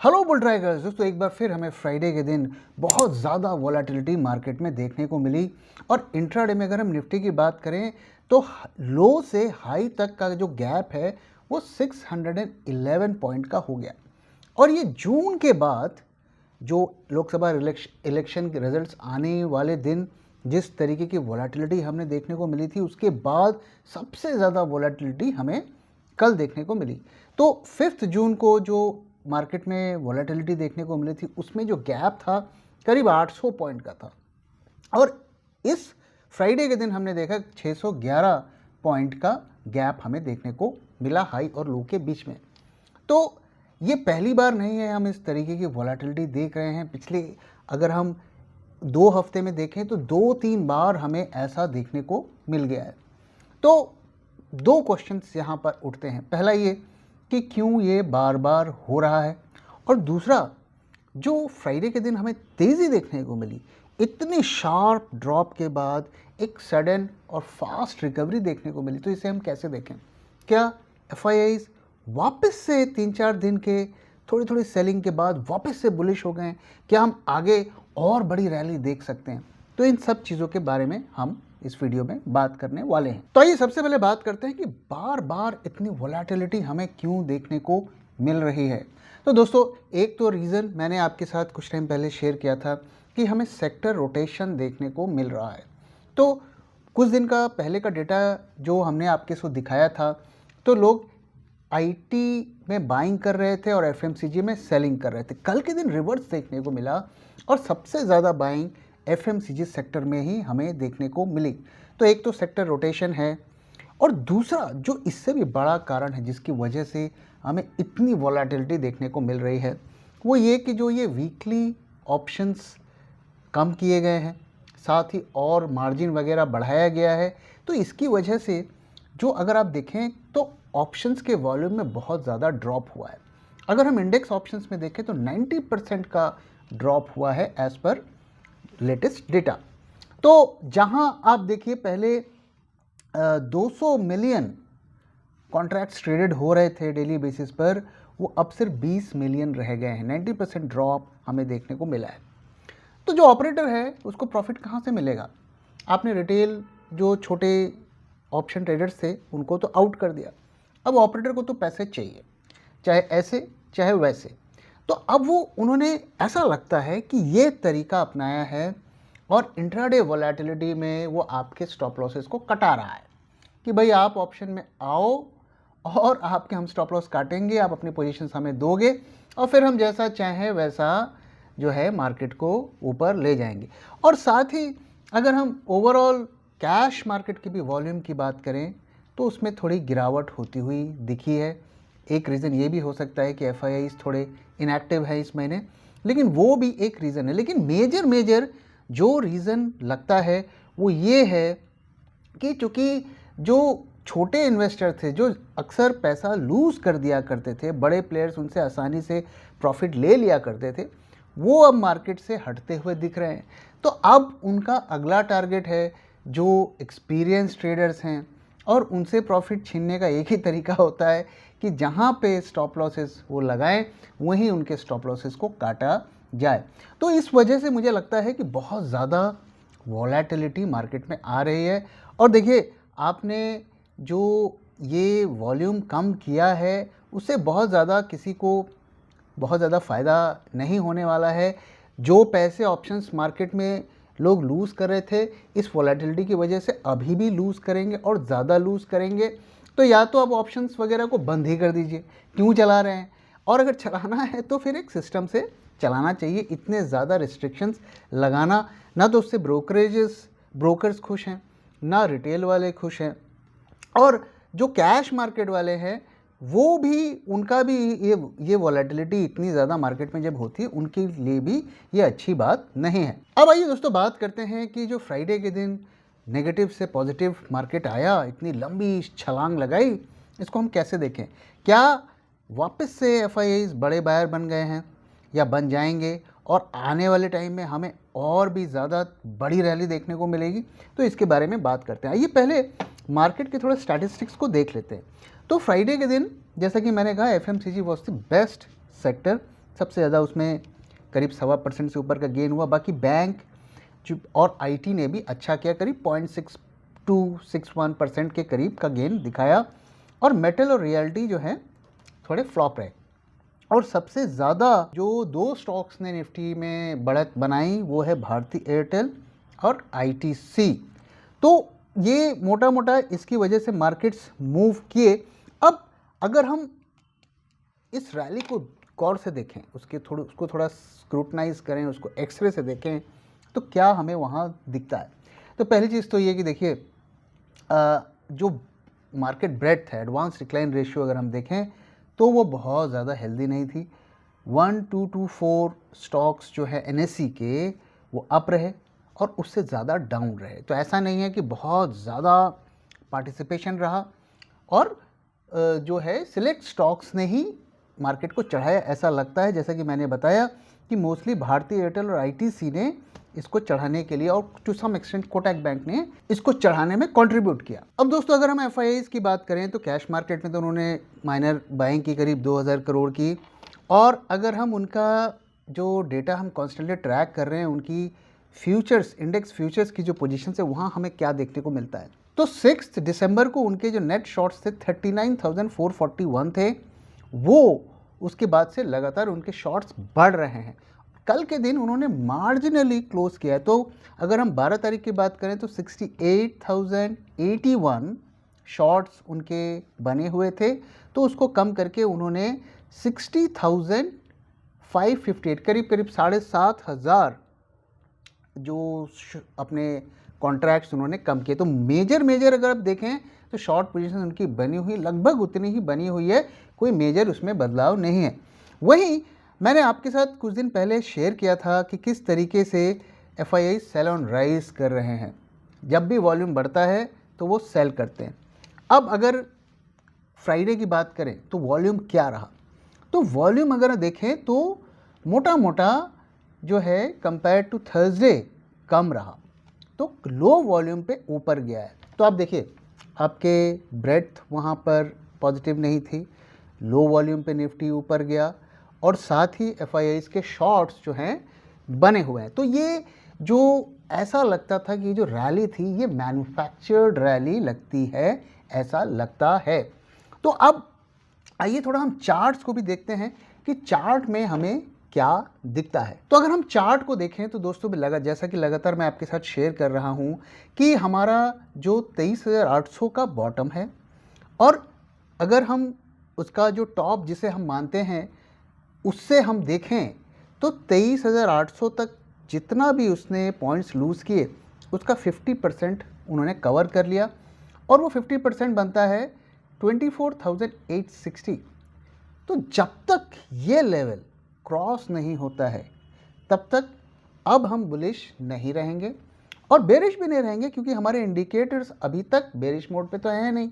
Hello bull trackers दोस्तों, एक बार फिर हमें फ्राइडे के दिन बहुत ज़्यादा वॉलेटिलिटी मार्केट में देखने को मिली। और इंट्राडे में अगर हम निफ्टी की बात करें तो लो से हाई तक का जो गैप है वो 611 पॉइंट का हो गया। और ये जून के बाद जो लोकसभा इलेक्शन के रिजल्ट्स आने वाले दिन जिस तरीके की वॉलेटिलिटी हमने देखने को मिली थी, उसके बाद सबसे ज़्यादा वॉलेटिलिटी हमें कल देखने को मिली। तो 5 जून को जो मार्केट में वॉलेटिलिटी देखने को मिली थी, उसमें जो गैप था करीब 800 पॉइंट का था। और इस फ्राइडे के दिन हमने देखा 611 पॉइंट का गैप हमें देखने को मिला हाई और लो के बीच में। तो ये पहली बार नहीं है हम इस तरीके की वॉलेटिलिटी देख रहे हैं। पिछले अगर हम 2 हफ्ते में देखें तो 2-3 बार हमें ऐसा देखने को मिल गया है। तो 2 क्वेश्चंस यहाँ पर उठते हैं। पहला ये कि क्यों ये बार बार हो रहा है, और दूसरा जो फ्राइडे के दिन हमें तेज़ी देखने को मिली, इतनी शार्प ड्रॉप के बाद एक सडन और फास्ट रिकवरी देखने को मिली, तो इसे हम कैसे देखें? क्या एफआईआईज वापस से 3-4 दिन के थोड़ी थोड़ी सेलिंग के बाद वापस से बुलिश हो गए हैं? क्या हम आगे और बड़ी रैली देख सकते हैं? तो इन सब चीज़ों के बारे में हम इस वीडियो में बात करने वाले हैं। तो आइए सबसे पहले बात करते हैं कि बार बार इतनी वोलेटिलिटी हमें क्यों देखने को मिल रही है। तो दोस्तों, एक तो रीज़न मैंने आपके साथ कुछ टाइम पहले शेयर किया था कि हमें सेक्टर रोटेशन देखने को मिल रहा है। तो कुछ दिन का पहले का डेटा जो हमने आपके साथ दिखाया था, तो लोग आईटी में बाइंग कर रहे थे और एफएमसीजी में सेलिंग कर रहे थे। कल के दिन रिवर्स देखने को मिला और सबसे ज़्यादा बाइंग एफएमसीजी सेक्टर में ही हमें देखने को मिली। तो एक तो सेक्टर रोटेशन है, और दूसरा जो इससे भी बड़ा कारण है जिसकी वजह से हमें इतनी वॉलेटिलिटी देखने को मिल रही है, वो ये कि जो ये वीकली ऑप्शंस कम किए गए हैं, साथ ही और मार्जिन वगैरह बढ़ाया गया है। तो इसकी वजह से जो अगर आप देखें तो ऑप्शंस के वॉल्यूम में बहुत ज़्यादा ड्रॉप हुआ है। अगर हम इंडेक्स ऑप्शंस में देखें तो 90% का ड्रॉप हुआ है एज़ पर लेटेस्ट डेटा। तो जहां आप देखिए पहले 200 मिलियन कॉन्ट्रैक्ट्स ट्रेडेड हो रहे थे डेली बेसिस पर, वो अब सिर्फ 20 मिलियन रह गए हैं। 90% ड्रॉप हमें देखने को मिला है। तो जो ऑपरेटर है उसको प्रॉफिट कहाँ से मिलेगा? आपने रिटेल जो छोटे ऑप्शन ट्रेडर्स थे उनको तो आउट कर दिया। अब ऑपरेटर को तो पैसे चाहिए, चाहे ऐसे चाहे वैसे। तो अब वो उन्होंने ऐसा लगता है कि ये तरीका अपनाया है और इंट्राडे वोलेटिलिटी में वो आपके स्टॉप लॉसेस को कटा रहा है कि भाई आप ऑप्शन में आओ और आपके हम स्टॉप लॉस काटेंगे, आप अपनी पोजीशन हमें दोगे और फिर हम जैसा चाहें वैसा जो है मार्केट को ऊपर ले जाएंगे। और साथ ही अगर हम ओवरऑल कैश मार्केट की भी वॉल्यूम की बात करें तो उसमें थोड़ी गिरावट होती हुई दिखी है। एक रीज़न ये भी हो सकता है कि एफआईआईज थोड़े इनएक्टिव है इस महीने, लेकिन वो भी एक रीज़न है। लेकिन मेजर जो रीज़न लगता है वो ये है कि चूँकि जो छोटे इन्वेस्टर थे जो अक्सर पैसा लूज़ कर दिया करते थे, बड़े प्लेयर्स उनसे आसानी से प्रॉफिट ले लिया करते थे, वो अब मार्केट से हटते हुए दिख रहे हैं। तो अब उनका अगला टारगेट है जो एक्सपीरियंस ट्रेडर्स हैं, और उनसे प्रॉफिट छीनने का एक ही तरीका होता है कि जहाँ पे स्टॉप लॉसेस वो लगाएं वहीं उनके स्टॉप लॉसेस को काटा जाए। तो इस वजह से मुझे लगता है कि बहुत ज़्यादा वॉलेटिलिटी मार्केट में आ रही है। और देखिए, आपने जो ये वॉल्यूम कम किया है उससे बहुत ज़्यादा किसी को बहुत ज़्यादा फ़ायदा नहीं होने वाला है। जो पैसे ऑप्शंस मार्केट में लोग लूज़ कर रहे थे, इस वॉलेटिलिटी की वजह से अभी भी लूज़ करेंगे और ज़्यादा लूज़ करेंगे। तो या तो अब ऑप्शंस वगैरह को बंद ही कर दीजिए, क्यों चला रहे हैं? और अगर चलाना है तो फिर एक सिस्टम से चलाना चाहिए। इतने ज़्यादा रिस्ट्रिक्शंस लगाना, ना तो उससे ब्रोकर्स खुश हैं, ना रिटेल वाले खुश हैं, और जो कैश मार्केट वाले हैं वो भी, उनका भी ये वॉलेटिलिटी इतनी ज़्यादा मार्केट में जब होती है उनके लिए भी ये अच्छी बात नहीं है। अब आइए दोस्तों बात करते हैं कि जो फ्राइडे के दिन नेगेटिव से पॉजिटिव मार्केट आया, इतनी लंबी छलांग लगाई, इसको हम कैसे देखें? क्या वापस से एफआईआईज बड़े बायर बन गए हैं या बन जाएंगे, और आने वाले टाइम में हमें और भी ज़्यादा बड़ी रैली देखने को मिलेगी? तो इसके बारे में बात करते हैं। आइए पहले मार्केट के थोड़े स्टैटिस्टिक्स को देख लेते हैं। तो फ्राइडे के दिन जैसा कि मैंने कहा, FMCG was the best sector सबसे ज़्यादा उसमें करीब 1.25% से ऊपर का गेन हुआ। बाकी बैंक और आईटी ने भी अच्छा किया, करीब 0.6261% के करीब का गेन दिखाया। और मेटल और रियल्टी जो है थोड़े फ्लॉप रहे। और सबसे ज़्यादा जो दो स्टॉक्स ने निफ्टी में बढ़त बनाई वो है भारती एयरटेल और आईटीसी। तो ये मोटा मोटा इसकी वजह से मार्केट्स मूव किए। अब अगर हम इस रैली को गौर से देखें, उसको थोड़ा स्क्रूटनाइज करें, उसको एक्सरे से देखें, तो क्या हमें वहाँ दिखता है? तो पहली चीज़ तो ये कि देखिए, जो मार्केट ब्रेड्थ है, एडवांस डिक्लाइन रेशियो अगर हम देखें तो वो बहुत ज़्यादा हेल्दी नहीं थी। 1, 2 to 4 स्टॉक्स जो है एनएससी के वो अप रहे और उससे ज़्यादा डाउन रहे। तो ऐसा नहीं है कि बहुत ज़्यादा पार्टिसिपेशन रहा और जो है सिलेक्ट स्टॉक्स ने ही मार्केट को चढ़ाया, ऐसा लगता है। जैसा कि मैंने बताया कि मोस्टली भारती एयरटेल और आईटीसी ने इसको चढ़ाने के लिए और to some extent Kotak bank ने इसको चढ़ाने में कंट्रीब्यूट किया। अब दोस्तों अगर हम एफआईआईज की बात करें तो कैश मार्केट में तो उन्होंने माइनर बाइंग की करीब 2000 करोड़ की। और अगर हम उनका जो डेटा हम कॉन्स्टेंटली ट्रैक कर रहे हैं, उनकी फ्यूचर्स, इंडेक्स फ्यूचर्स की जो पोजीशन है, वहाँ हमें क्या देखने को मिलता है? तो 6 दिसंबर को उनके जो नेट शॉर्ट्स थे 39,441 थे, वो उसके बाद से लगातार उनके शॉर्ट्स बढ़ रहे हैं। कल के दिन उन्होंने मार्जिनली क्लोज किया है। तो अगर हम 12 तारीख की बात करें तो 68,081 शॉर्ट्स उनके बने हुए थे, तो उसको कम करके उन्होंने 60,558 करीब 7,500 जो अपने कॉन्ट्रैक्ट्स उन्होंने कम किए। तो मेजर अगर आप देखें तो शॉर्ट पोजीशन उनकी बनी हुई लगभग उतनी ही बनी हुई है, कोई मेजर उसमें बदलाव नहीं है। वहीं मैंने आपके साथ कुछ दिन पहले शेयर किया था कि किस तरीके से एफआईआई सेल ऑन राइज कर रहे हैं। जब भी वॉल्यूम बढ़ता है तो वो सेल करते हैं। अब अगर फ्राइडे की बात करें तो वॉल्यूम क्या रहा? तो वॉल्यूम अगर देखें तो मोटा मोटा जो है कंपेयर टू थर्सडे कम रहा, तो लो वॉल्यूम पे ऊपर गया है। तो आप देखिए, आपके ब्रेड्थ वहाँ पर पॉजिटिव नहीं थी, लो वॉल्यूम पे निफ्टी ऊपर गया और साथ ही एफआईआईज के शॉर्ट्स जो हैं बने हुए हैं। तो ये जो ऐसा लगता था कि जो रैली थी ये मैन्युफैक्चर्ड रैली लगती है, ऐसा लगता है। तो अब आइए थोड़ा हम चार्ट्स को भी देखते हैं कि चार्ट में हमें क्या दिखता है। तो अगर हम चार्ट को देखें तो दोस्तों जैसा कि लगातार मैं आपके साथ शेयर कर रहा हूं कि हमारा जो 23,800 का बॉटम है और अगर हम उसका जो टॉप जिसे हम मानते हैं उससे हम देखें तो 23,800 तक जितना भी उसने पॉइंट्स लूज़ किए उसका 50% उन्होंने कवर कर लिया और वो 50% बनता है 24,860। तो जब तक ये लेवल क्रॉस नहीं होता है तब तक अब हम बुलिश नहीं रहेंगे और बेरिश भी नहीं रहेंगे, क्योंकि हमारे इंडिकेटर्स अभी तक बेरिश मोड पे तो है नहीं।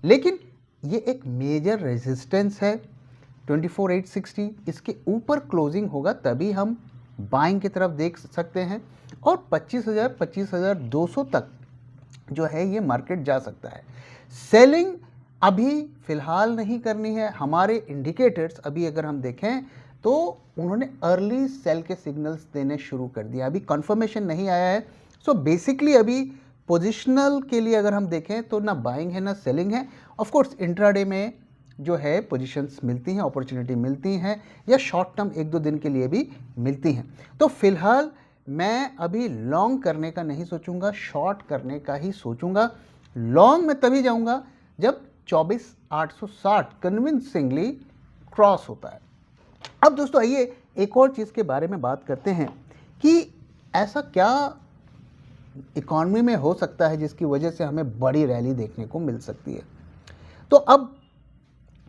लेकिन ये एक मेजर रेजिस्टेंस है 24,860, इसके ऊपर क्लोजिंग होगा तभी हम बाइंग की तरफ देख सकते हैं और 25,000 25,200 तक जो है ये मार्केट जा सकता है। सेलिंग अभी फिलहाल नहीं करनी है। हमारे इंडिकेटर्स अभी अगर हम देखें तो उन्होंने अर्ली सेल के सिग्नल्स देने शुरू कर दिया, अभी कंफर्मेशन नहीं आया है। सो बेसिकली अभी पोजिशनल के लिए अगर हम देखें तो ना बाइंग है ना सेलिंग है। ऑफ कोर्स इंट्राडे में जो है पोजीशंस मिलती हैं, अपॉर्चुनिटी मिलती हैं या शॉर्ट टर्म 1-2 दिन के लिए भी मिलती हैं। तो फिलहाल मैं अभी लॉन्ग करने का नहीं सोचूंगा, शॉर्ट करने का ही सोचूंगा। लॉन्ग में तभी जाऊंगा जब 24,860 कन्विंसिंगली क्रॉस होता है। अब दोस्तों आइए एक और चीज़ के बारे में बात करते हैं कि ऐसा क्या इकॉनमी में हो सकता है जिसकी वजह से हमें बड़ी रैली देखने को मिल सकती है। तो अब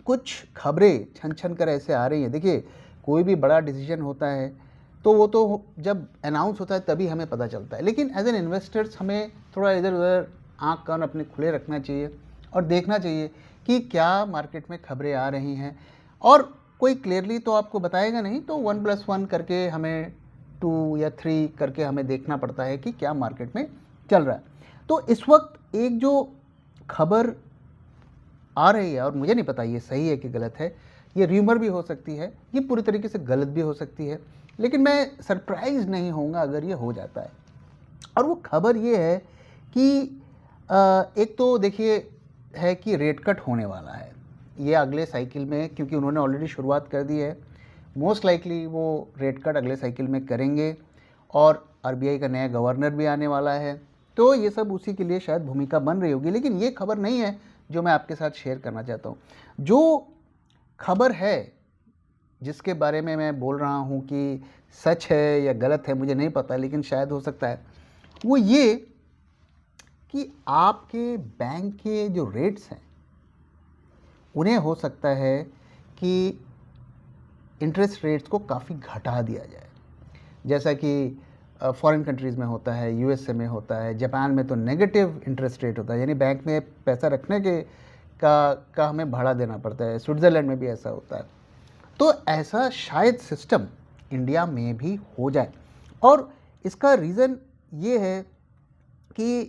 कुछ खबरें छन छन कर ऐसे आ रही हैं। देखिए, कोई भी बड़ा डिसीजन होता है तो वो तो जब अनाउंस होता है तभी हमें पता चलता है, लेकिन एज एन इन्वेस्टर्स हमें थोड़ा इधर उधर आँख कान अपने खुले रखना चाहिए और देखना चाहिए कि क्या मार्केट में खबरें आ रही हैं। और कोई क्लियरली तो आपको बताएगा नहीं, तो 1+1 करके हमें 2 या 3 करके हमें देखना पड़ता है कि क्या मार्केट में चल रहा है। तो इस वक्त एक जो खबर आ रही है और मुझे नहीं पता ये सही है कि गलत है ये र्यूमर भी हो सकती है, ये पूरी तरीके से गलत भी हो सकती है, लेकिन मैं सरप्राइज़ नहीं होऊंगा अगर ये हो जाता है। और वो खबर ये है कि एक तो देखिए है कि रेट कट होने वाला है ये अगले साइकिल में, क्योंकि उन्होंने ऑलरेडी शुरुआत कर दी है। मोस्ट लाइकली वो रेट कट अगले साइकिल में करेंगे और आरबीआई का नया गवर्नर भी आने वाला है, तो ये सब उसी के लिए शायद भूमिका बन रही होगी। लेकिन ये खबर नहीं है जो मैं आपके साथ शेयर करना चाहता हूँ। जो खबर है जिसके बारे में मैं बोल रहा हूँ कि सच है या गलत है मुझे नहीं पता, लेकिन शायद हो सकता है, वो ये कि आपके बैंक के जो रेट्स हैं उन्हें हो सकता है कि इंटरेस्ट रेट्स को काफ़ी घटा दिया जाए, जैसा कि फॉरेन कंट्रीज़ में होता है, यूएसए में होता है, जापान में तो नेगेटिव इंटरेस्ट रेट होता है, यानी बैंक में पैसा रखने के का हमें भाड़ा देना पड़ता है। स्विट्ज़रलैंड में भी ऐसा होता है। तो ऐसा शायद सिस्टम इंडिया में भी हो जाए, और इसका रीज़न ये है कि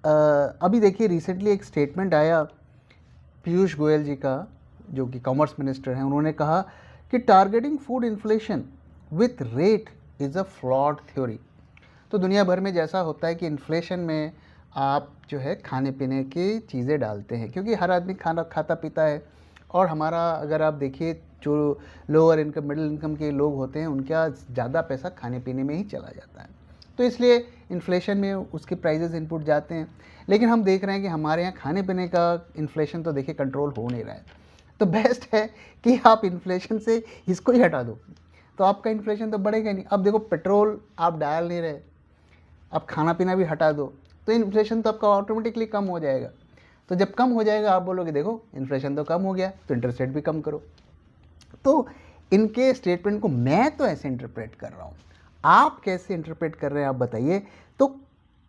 अभी देखिए रिसेंटली एक स्टेटमेंट आया पीयूष गोयल जी का, जो कि कॉमर्स मिनिस्टर हैं। उन्होंने कहा कि targeting food inflation with rate is a flawed theory. तो दुनिया भर में जैसा होता है कि इन्फ्लेशन में आप जो है खाने पीने की चीज़ें डालते हैं, क्योंकि हर आदमी खाना खाता पीता है, और हमारा अगर आप देखिए जो लोअर इनकम मिडिल इनकम के लोग होते हैं उनका ज़्यादा पैसा खाने पीने में ही चला जाता है, तो इसलिए इन्फ्लेशन में उसके प्राइजेस इनपुट जाते हैं। लेकिन हम देख रहे हैं कि हमारे यहाँ खाने पीने का इन्फ्लेशन तो देखिए कंट्रोल हो नहीं रहा है। तो बेस्ट है कि आप इन्फ्लेशन से इसको ही हटा दो, तो आपका इन्फ्लेशन तो बढ़ेगा नहीं। अब देखो पेट्रोल आप डाल नहीं रहे, अब खाना पीना भी हटा दो, तो इन्फ्लेशन तो आपका ऑटोमेटिकली कम हो जाएगा। तो जब कम हो जाएगा आप बोलोगे देखो इन्फ्लेशन तो कम हो गया, तो इंटरेस्ट रेट भी कम करो। तो इनके स्टेटमेंट को मैं तो ऐसे इंटरप्रेट कर रहा हूँ, आप कैसे इंटरप्रेट कर रहे हैं आप बताइए। तो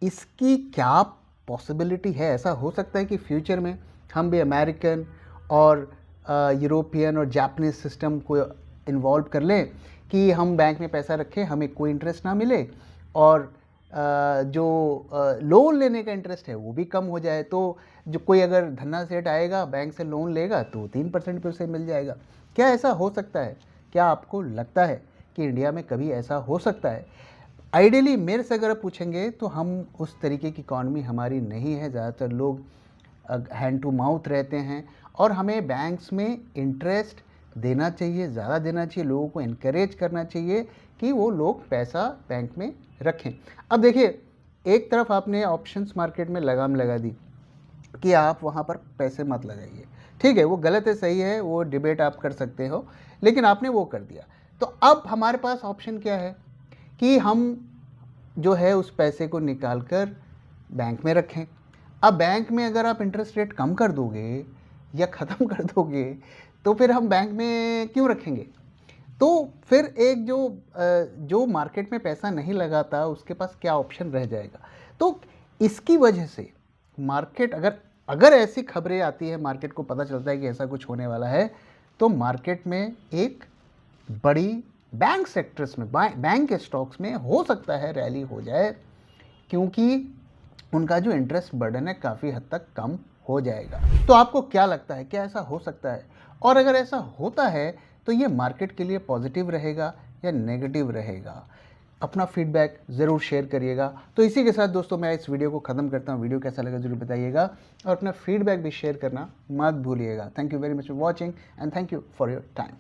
इसकी क्या पॉसिबिलिटी है? ऐसा हो सकता है कि फ्यूचर में हम भी अमेरिकन और यूरोपियन और जापानीज सिस्टम को इन्वॉल्व कर लें कि हम बैंक में पैसा रखें, हमें कोई इंटरेस्ट ना मिले, और जो लोन लेने का इंटरेस्ट है वो भी कम हो जाए। तो जो कोई अगर धन्ना सेठ आएगा बैंक से लोन लेगा तो 3% पे उसे मिल जाएगा। क्या ऐसा हो सकता है? क्या आपको लगता है कि इंडिया में कभी ऐसा हो सकता है? आइडियली मेरे से अगर आप पूछेंगे तो हम उस तरीके की इकॉनमी हमारी नहीं है। ज़्यादातर लोग हैंड टू माउथ रहते हैं, और हमें बैंक्स में इंटरेस्ट देना चाहिए, ज़्यादा देना चाहिए, लोगों को इनकरेज करना चाहिए कि वो लोग पैसा बैंक में रखें। अब देखिए एक तरफ आपने ऑप्शंस मार्केट में लगाम लगा दी कि आप वहाँ पर पैसे मत लगाइए, ठीक है, वो गलत है सही है वो डिबेट आप कर सकते हो, लेकिन आपने वो कर दिया। तो अब हमारे पास ऑप्शन क्या है कि हम जो है उस पैसे को निकाल कर बैंक में रखें। अब बैंक में अगर आप इंटरेस्ट रेट कम कर दोगे या ख़त्म कर दोगे तो फिर हम बैंक में क्यों रखेंगे? तो फिर एक जो मार्केट में पैसा नहीं लगाता उसके पास क्या ऑप्शन रह जाएगा? तो इसकी वजह से मार्केट अगर ऐसी खबरें आती है, मार्केट को पता चलता है कि ऐसा कुछ होने वाला है, तो मार्केट में एक बड़ी बैंक सेक्टर्स में बैंक के स्टॉक्स में हो सकता है रैली हो जाए, क्योंकि उनका जो इंटरेस्ट बर्डन है काफ़ी हद तक कम हो जाएगा। तो आपको क्या लगता है, क्या ऐसा हो सकता है? और अगर ऐसा होता है तो ये मार्केट के लिए पॉजिटिव रहेगा या नेगेटिव रहेगा? अपना फीडबैक ज़रूर शेयर करिएगा। तो इसी के साथ दोस्तों मैं इस वीडियो को ख़त्म करता हूँ। वीडियो कैसा लगा ज़रूर बताइएगा, और अपना फीडबैक भी शेयर करना मत भूलिएगा। Thank you very much for watching and thank you for your time.